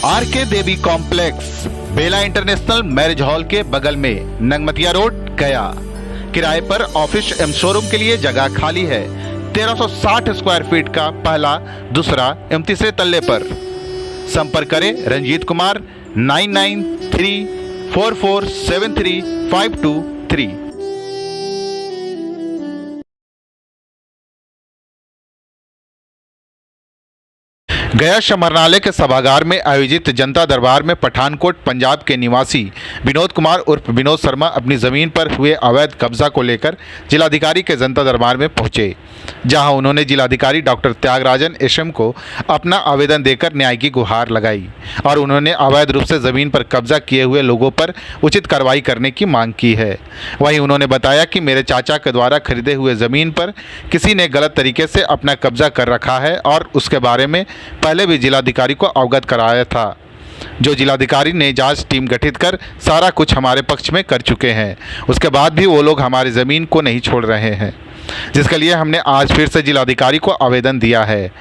R K देवी complex बेला international marriage hall के बगल में नंगमतिया रोड गया। किराए पर ऑफिस एवं शोरूम के लिए जगह खाली है। 1360 स्क्वायर फीट का पहला, दूसरा एवं तीसरे तल्ले पर। संपर्क करें रंजीत कुमार 9934473523। गया समरनालय के सभागार में आयोजित जनता दरबार में पठानकोट पंजाब के निवासी विनोद कुमार उर्फ विनोद शर्मा अपनी ज़मीन पर हुए अवैध कब्जा को लेकर जिलाधिकारी के जनता दरबार में पहुंचे, जहां उन्होंने जिलाधिकारी डॉक्टर त्यागराजन एसएम को अपना आवेदन देकर न्याय की गुहार लगाई और उन्होंने अवैध रूप से ज़मीन पर कब्जा किए हुए लोगों पर उचित कार्रवाई करने की मांग की है। वहीं उन्होंने बताया कि मेरे चाचा के द्वारा खरीदे हुए ज़मीन पर किसी ने गलत तरीके से अपना कब्जा कर रखा है और उसके बारे में पहले भी जिलाधिकारी को अवगत कराया था, जो जिलाधिकारी ने जांच टीम गठित कर सारा कुछ हमारे पक्ष में कर चुके हैं। उसके बाद भी वो लोग हमारी ज़मीन को नहीं छोड़ रहे हैं, जिसके लिए हमने आज फिर से जिलाधिकारी को आवेदन दिया है।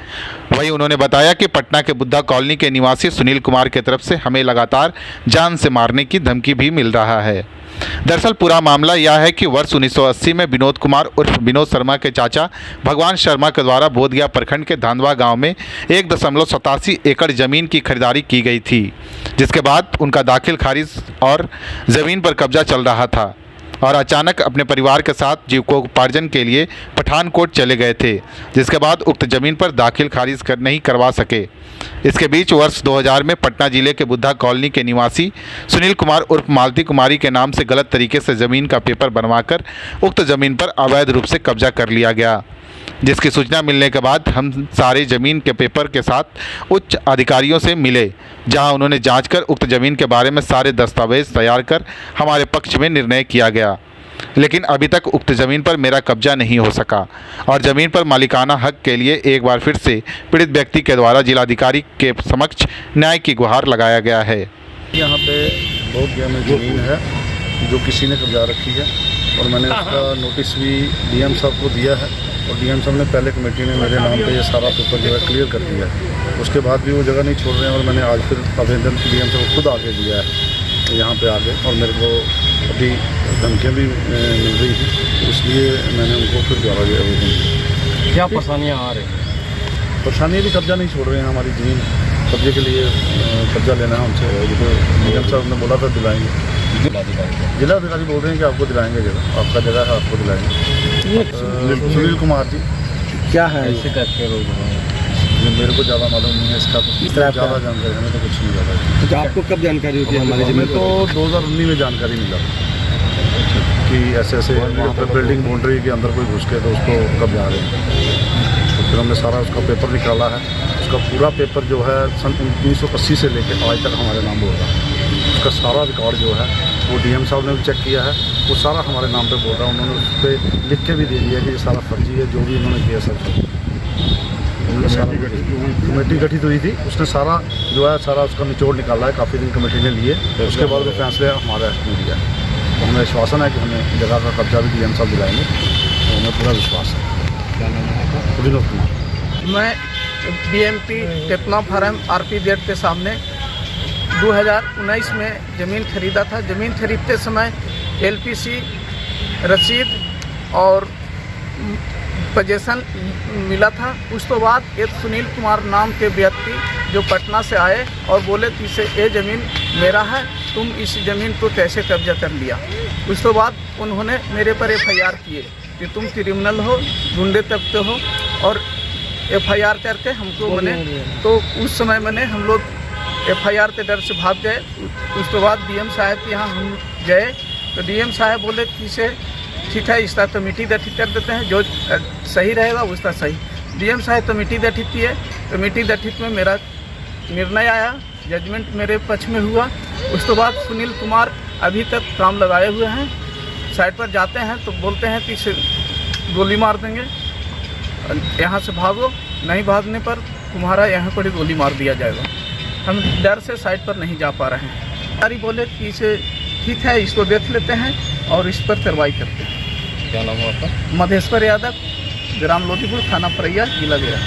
वहीं उन्होंने बताया कि पटना के बुद्धा कॉलोनी के निवासी सुनील कुमार की तरफ से हमें लगातार जान से मारने की धमकी भी मिल रहा है। दरअसल पूरा मामला यह है कि वर्ष 1980 में विनोद कुमार उर्फ विनोद शर्मा के चाचा भगवान शर्मा के द्वारा बोधगया प्रखंड के धांधवा गांव में 1.87 एकड़ ज़मीन की खरीदारी की गई थी, जिसके बाद उनका दाखिल खारिज और ज़मीन पर कब्जा चल रहा था और अचानक अपने परिवार के साथ जीविकोपार्जन के लिए पठानकोट चले गए थे, जिसके बाद उक्त ज़मीन पर दाखिल खारिज नहीं करवा सके। इसके बीच वर्ष 2000 में पटना जिले के बुद्धा कॉलोनी के निवासी सुनील कुमार उर्फ मालती कुमारी के नाम से गलत तरीके से ज़मीन का पेपर बनवाकर उक्त ज़मीन पर अवैध रूप से कब्जा कर लिया गया, जिसकी सूचना मिलने के बाद हम सारे ज़मीन के पेपर के साथ उच्च अधिकारियों से मिले, जहां उन्होंने जांच कर उक्त ज़मीन के बारे में सारे दस्तावेज तैयार कर हमारे पक्ष में निर्णय किया गया। लेकिन अभी तक उक्त ज़मीन पर मेरा कब्जा नहीं हो सका और ज़मीन पर मालिकाना हक के लिए एक बार फिर से पीड़ित व्यक्ति के द्वारा जिलाधिकारी के समक्ष न्याय की गुहार लगाया गया है। यहाँ पे बोधगया में ज़मीन है जो किसी ने कब्जा रखी है और मैंने उसका नोटिस भी डीएम साहब को दिया है और डीएम साहब ने पहले कमेटी ने मेरे नाम पे ये सारा पेपर जो है क्लियर कर दिया है। उसके बाद भी वो जगह नहीं छोड़ रहे हैं और मैंने आज फिर आवेदन डीएम साहब को खुद आगे दिया है यहाँ पे आगे, और मेरे को अभी धमकियाँ भी मिल रही थी, इसलिए मैंने उनको फिर दोबारा आवेदन दिया। क्या परेशानियाँ आ रही हैं? परेशानी भी कब्जा नहीं छोड़ रहे हैं, हमारी ज़मीन कब्जे के लिए कब्जा लेना है हमसे। ये तो डीएम साहब ने बोला था दिलाएंगे, जिलाधिकारी बोल रहे हैं कि आपको दिलाएंगे जगह, आपका जगह है, आपको दिलाएंगे। सुनील कुमार जी क्या है ऐसे करके लोग? मेरे को ज़्यादा मालूम नहीं है इसका, तो ज़्यादा जानकारी हमें तो कुछ नहीं ज़्यादा। तो आपको कब जानकारी होती है? हमारी हमें तो 2019 में जानकारी मिला कि ऐसे ऐसे बिल्डिंग बाउंड्री के अंदर कोई घुस के तो उसको कब जा रहे हैं। तो फिर हमने सारा उसका पेपर निकाला है। उसका पूरा पेपर जो है सन 1980 से लेकर आज तक हमारे नाम बोल रहा है। उसका सारा रिकॉर्ड जो है वो डीएम साहब ने भी चेक किया है, वो सारा हमारे नाम पे बोल रहा है। उन्होंने उस पर लिख के भी दे दिया कि ये सारा फर्जी है, जो भी उन्होंने किया सब। उन्होंने सारा कमेटी गठित हुई थी, उसने सारा जो है सारा उसका निचोड़ निकाला है। काफ़ी दिन कमेटी ने लिए, उसके बाद वो फैसले हमारे हाथ में लिया। तो हमें विश्वासन है कि हमें जगह का कब्जा भी डीएम साहब दिलाएंगे, तो हमें पूरा विश्वास है। क्या नाम है आपका? विनोद कुमार। मैं बीएमपी टेपना फार्म आरपी गेट के सामने 2019 में ज़मीन खरीदा था। ज़मीन खरीदते समय एलपीसी रसीद और पोजेसन मिला था। उस तो बाद एक सुनील कुमार नाम के व्यक्ति जो पटना से आए और बोले कि इसे ये ज़मीन मेरा है, तुम इस ज़मीन को कैसे कब्जा कर लिया। उस तो बाद उन्होंने मेरे पर एफआईआर किए कि तुम क्रिमिनल हो, गुंडे तबके हो, और एफआईआर करके हमको मैंने, तो उस समय मैंने हम लोग एफआईआर के डर से भाग गए। उस तो बाद डीएम साहब के यहाँ हम गए तो डीएम साहब बोले कि इसे ठीक है, इसका कमेटी गठित कर देते हैं, जो सही रहेगा उसका सही। डीएम साहब कमेटी गठित किए। कमेटी गठित में मेरा निर्णय आया, जजमेंट मेरे पक्ष में हुआ। उस तो बाद सुनील कुमार अभी तक काम लगाए हुए हैं। साइड पर जाते हैं तो बोलते हैं कि इसे गोली मार देंगे, यहाँ से भागो, नहीं भागने पर तुम्हारा यहाँ पर ही गोली मार दिया जाएगा। हम डर से साइड पर नहीं जा पा रहे हैं। सारी बोले कि इसे ठीक है, इसको देख लेते हैं और इस पर कार्रवाई करते हैं। क्या नाम है आपका? मधेश्वर यादव, ग्राम लोधीपुर, थाना परैया, जिला गया।